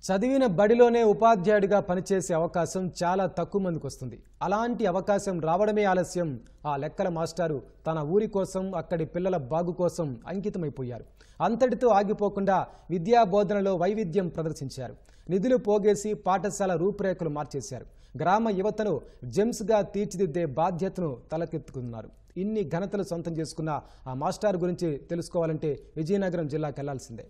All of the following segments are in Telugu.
చదివిన బడిలోనే ఉపాధ్యాయుడిగా పనిచేసే అవకాశం చాలా తక్కువ మందికి వస్తుంది. అలాంటి అవకాశం రావడమే ఆలస్యం. ఆ లెక్కల మాస్టారు తన ఊరి కోసం, అక్కడి పిల్లల బాగు కోసం అంకితమైపోయారు. అంతటితో ఆగిపోకుండా విద్యా బోధనలో వైవిధ్యం ప్రదర్శించారు. నిధులు పోగేసి పాఠశాల రూపురేఖలు మార్చేశారు. గ్రామ యువతను జెమ్స్గా తీర్చిదిద్దే బాధ్యతను తలకెత్తుకున్నారు. ఇన్ని ఘనతలు సొంతం చేసుకున్న ఆ మాస్టర్ గురించి తెలుసుకోవాలంటే విజయనగరం జిల్లాకు వెళ్లాల్సిందే.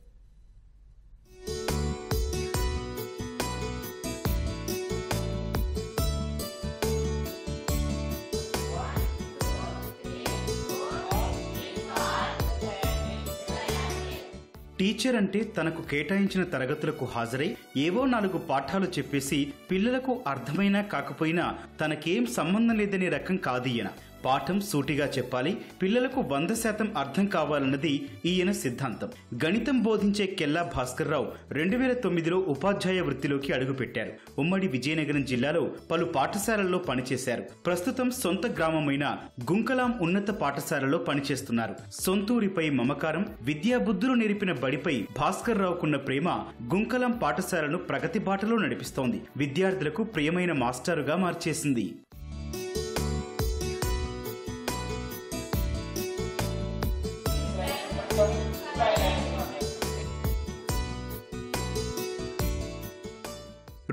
టీచర్ అంటే తనకు కేటాయించిన తరగతులకు హాజరై ఏవో 4 పాఠాలు చెప్పేసి పిల్లలకు అర్థమైనా కాకపోయినా తనకేం సంబంధం లేదనే రకం కాదు ఈయన. పాఠం సూటిగా చెప్పాలి, పిల్లలకు 100% అర్థం కావాలన్నది ఈయన సిద్ధాంతం. గణితం బోధించే కెల్లా భాస్కర్రావు 2009లో ఉపాధ్యాయ వృత్తిలోకి అడుగుపెట్టారు. ఉమ్మడి విజయనగరం జిల్లాలో పలు పాఠశాలల్లో పనిచేశారు. ప్రస్తుతం సొంత గ్రామమైన గుంకలాం ఉన్నత పాఠశాలలో పనిచేస్తున్నారు. సొంతూరిపై మమకారం, విద్యాబుద్ధులు నేర్పిన బడిపై భాస్కర్రావుకున్న ప్రేమ గుంకలాం పాఠశాలను ప్రగతి బాటలో నడిపిస్తోంది. విద్యార్థులకు ప్రియమైన మాస్టారుగా మార్చేసింది.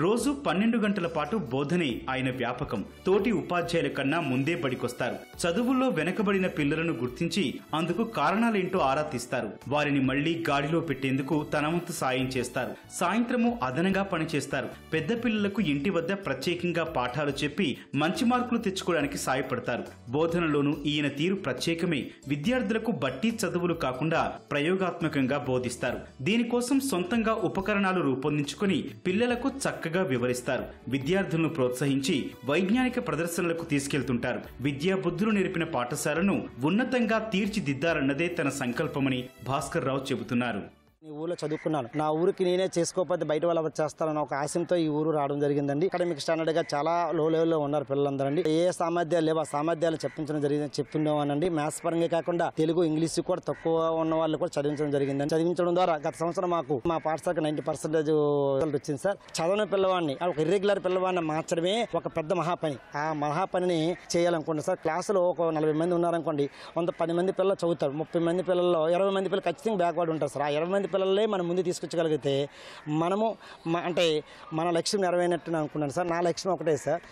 రోజు 12 గంటల పాటు బోధనే ఆయన వ్యాపకం. తోటి ఉపాధ్యాయుల కన్నా ముందే బడికొస్తారు. చదువుల్లో వెనకబడిన పిల్లలను గుర్తించి అందుకు కారణాలేంటో ఆరా తీస్తారు. వారిని మళ్లీ గాడిలో పెట్టేందుకు తన వంతు సాయం చేస్తారు. సాయంత్రము అదనంగా పనిచేస్తారు. పెద్ద పిల్లలకు ఇంటి వద్ద ప్రత్యేకంగా పాఠాలు చెప్పి మంచి మార్కులు తెచ్చుకోవడానికి సాయపడతారు. బోధనలోనూ ఈయన తీరు ప్రత్యేకమే. విద్యార్థులకు బట్టి చదువులు కాకుండా ప్రయోగాత్మకంగా బోధిస్తారు. దీనికోసం సొంతంగా ఉపకరణాలు రూపొందించుకుని పిల్లలకు చక్కగా వివరిస్తారు. విద్యార్థులను ప్రోత్సహించి వైజ్ఞానిక ప్రదర్శనలకు తీసుకెళ్తుంటారు. విద్యా బుద్ధులు నేర్పిన పాఠశాలను ఉన్నతంగా తీర్చిదిద్దారన్నదే తన సంకల్పమని భాస్కర్రావు చెబుతున్నారు. ఊళ్ళో చదువుకున్నాను. నా ఊరికి నేనే చేసుకోకపోతే బయట వాళ్ళు చేస్తారన్న ఒక ఆశయంతో ఈ ఊరు రావడం జరిగిందండి. అకాడమిక్ స్టాండర్డ్ గా చాలా లో లెవెల్లో ఉన్నారు పిల్లలందరండి. ఏ సామర్థ్యాలు లేవు, ఆ సామర్థ్యాలు చెప్తున్నామనండి. మ్యాథ్స్ పరంగా కాకుండా తెలుగు, ఇంగ్లీష్ కూడా తక్కువ ఉన్న వాళ్ళు కూడా చదివించడం జరిగిందండి. చదివించడం ద్వారా గత సంవత్సరం మాకు మా పాఠశాలకు 90% రిజల్ట్ వచ్చింది సార్. చదవని పిల్లవాడిని, ఒక ఇర్రెగ్యులర్ పిల్లవాడిని మార్చడమే ఒక పెద్ద మహాపని. ఆ మహాపనిని చేయాలనుకుంటున్నాను సార్. క్లాసులో ఒక 40 మంది ఉన్నారనుకోండి, 10 మంది పిల్లలు చదువుతారు. 30 మంది పిల్లల్లో 20 మంది పిల్లలు ఖచ్చితంగా బ్యాక్వర్డ్ ఉంటారు సార్. ఆ 20 మంది పిల్లలే మనం ముందు తీసుకొచ్చగలిగితే మనము అంటే మన లక్ష్యం నెరవేరినట్టు అనుకున్నాను సార్. నా లక్ష్యం ఒకటే సార్,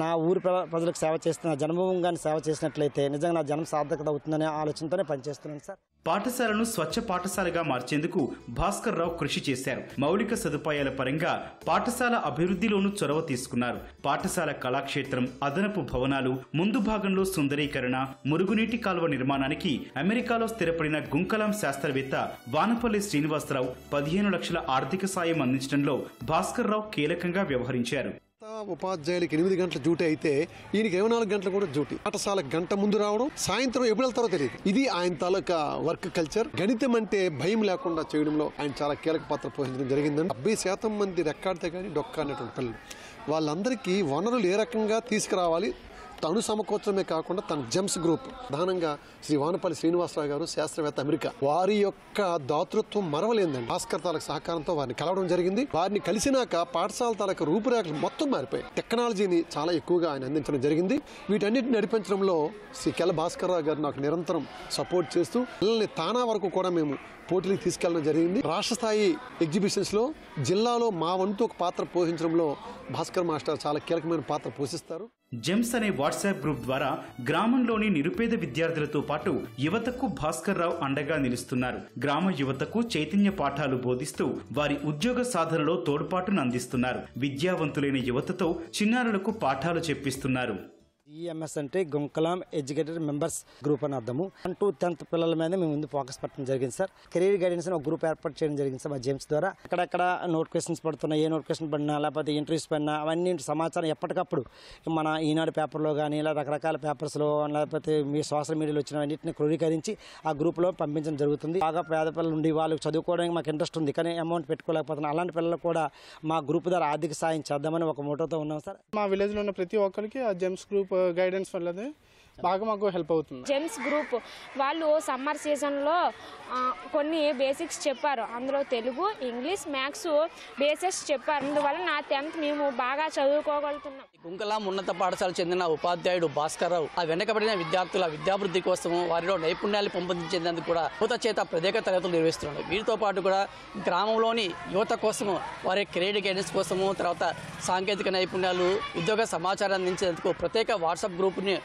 నా ఊరి ప్రజలకు సేవ చేస్తున్న, జన్మభూమిగాని సేవ చేసినట్లయితే నిజంగా నా జన్మ సార్థకత అవుతుందనే ఆలోచనతోనే పనిచేస్తున్నాను సార్. పాఠశాలను స్వచ్ఛ పాఠశాలగా మార్చేందుకు భాస్కర్రావు కృషి చేశారు. మౌలిక సదుపాయాల పరంగా పాఠశాల అభివృద్ధిలోనూ చొరవ తీసుకున్నారు. పాఠశాల కళాక్షేత్రం, అదనపు భవనాలు, ముందు భాగంలో సుందరీకరణ, మురుగునీటి కాలువ నిర్మాణానికి అమెరికాలో స్థిరపడిన గుంకలాం శాస్త్రవేత్త వానపల్లి శ్రీనివాసరావు 15 లక్షల ఆర్థిక సాయం అందించడంలో భాస్కర్రావు కీలకంగా వ్యవహరించారు. ఉపాధ్యాయులకి 8 గంటల డ్యూటీ అయితే ఈయనకి 24 గంటలు కూడా డ్యూటీ. పాఠశాల గంట ముందు రావడం, సాయంత్రం ఎప్పుడు వెళ్తారో తెలియదు. ఇది ఆయన తాలూకా వర్క్ కల్చర్. గణితం అంటే భయం లేకుండా చేయడంలో ఆయన చాలా కీలక పాత్ర పోషించడం జరిగిందండి. 70% మంది రెక్కాడితే కానీ డొక్క అన్నటువంటి పిల్లలు, వాళ్ళందరికీ వనరులు ఏ రకంగా తీసుకురావాలి, తను సమకూర్చడమే కాకుండా తన జెమ్స్ గ్రూప్ ప్రధానంగా శ్రీ వానపల్లి శ్రీనివాసరావు గారు, శాస్త్రవేత్త, అమెరికా, వారి యొక్క దాతృత్వం మరవలేదండి. భాస్కర్ తాలూకు సహకారంతో వారిని కలవడం జరిగింది. వారిని కలిసినాక పాఠశాల తాలూకు రూపురేఖలు మొత్తం మారిపోయాయి. టెక్నాలజీని చాలా ఎక్కువగా ఆయన అందించడం జరిగింది. వీటన్నిటిని నడిపించడంలో శ్రీ కెల్ల భాస్కర్రావు గారు నాకు నిరంతరం సపోర్ట్ చేస్తూ పిల్లల్ని తానా వరకు కూడా మేము పోటీలకు తీసుకెళ్లడం జరిగింది. రాష్ట్ర స్థాయి ఎగ్జిబిషన్స్ లో జిల్లాలో మా వంతు ఒక పాత్ర పోషించడంలో భాస్కర్ మాస్టర్ చాలా కీలకమైన పాత్ర పోషిస్తారు. జెమ్స్ అనే వాట్సాప్ గ్రూప్ ద్వారా గ్రామంలోని నిరుపేద విద్యార్థులతో పాటు యువతకు భాస్కర్రావు అండగా నిలుస్తున్నారు. గ్రామ యువతకు చైతన్య పాఠాలు బోధిస్తూ వారి ఉద్యోగ సాధనలో తోడ్పాటును అందిస్తున్నారు. విద్యావంతులైన యువతతో చిన్నారులకు పాఠాలు చెప్పిస్తున్నారు. ఈఎంఎస్ అంటే గుంకలాం ఎడ్యుకేటెడ్ మెంబర్స్ గ్రూప్ అని అర్థము. 1 to 10th పిల్లల మీద మేము ముందు ఫోకస్ పెట్టడం జరిగింది సార్. కెరీర్ గైడెన్స్ అని ఒక గ్రూప్ ఏర్పాటు చేయడం జరిగింది సార్ మా జేమ్స్ ద్వారా. అక్కడక్కడ నోటిఫికేషన్స్ పడుతున్నాయి, ఏ నోటిఫికేషన్ పడినా లేకపోతే ఇంటర్వ్యూస్ పడినా అవన్నీ సమాచారం ఎప్పటికప్పుడు మన ఈనాడు పేపర్లో కానీ ఇలా రకరకాల పేపర్స్లో లేకపోతే మీ సోషల్ మీడియాలో వచ్చిన అన్నింటిని క్రోడీకరించి ఆ గ్రూప్లో పంపించడం జరుగుతుంది. బాగా పేద పిల్లలు ఉండి వాళ్ళకి చదువుకోవడానికి మాకు ఇంట్రెస్ట్ ఉంది కానీ అమౌంట్ పెట్టుకోలేకపోతున్నాం. అలాంటి పిల్లలకు కూడా మా గ్రూప్ ద్వారా ఆర్థిక సాయం చేద్దామని ఒక మోటోతో ఉన్నాం సార్. మా విలేజ్లో ఉన్న ప్రతి ఒక్కరికి ఆ జెమ్స్ గ్రూప్ గైడెన్స్ వల్లదే బాగా మాకు హెల్ప్ అవుతుంది. జెమ్స్ గ్రూప్ వాళ్ళు సమ్మర్ సీజన్లో కొన్ని బేసిక్స్ చెప్పారు. అందులో తెలుగు, ఇంగ్లీష్, మ్యాథ్స్ బేసిక్స్ చెప్పారు. అందువల్ల నా 10th మేము బాగా చదువుకోగలుగుతున్నాం. గుంకలాం ఉన్నత పాఠశాలకు చెందిన ఉపాధ్యాయుడు భాస్కర్రావు ఆ వెనకబడిన విద్యార్థుల విద్యాభివృద్ధి కోసం వారిలో నైపుణ్యాలు పెంపొందించేందుకు కూడా యువత చేత ప్రత్యేక తరగతులు నిర్వహిస్తున్నారు. వీరితో పాటు కూడా గ్రామంలోని యువత కోసము వారి కెరీర్ గైడెన్స్ కోసము, తర్వాత సాంకేతిక నైపుణ్యాలు, ఉద్యోగ సమాచారం అందించేందుకు ప్రత్యేక వాట్సాప్ గ్రూప్ని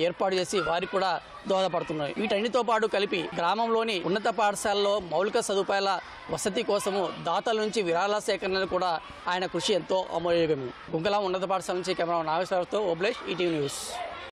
ఏర్పాటు చేసి వారికి కూడా దోహదపడుతున్నారు. వీటన్నిటితో పాటు కలిపి గ్రామంలోని ఉన్నత పాఠశాలలో మౌలిక సదుపాయాల వసతి కోసము దాతల నుంచి విరాళాల సేకరణలు కూడా ఆయన కృషి ఎంతో అమూల్యమే. గుంకలాం ఉన్నత పాఠశాల నుంచి కెమెరా నాగేశ్వరరావుతో ఓబ్లేష్, ఈటీవీ న్యూస్.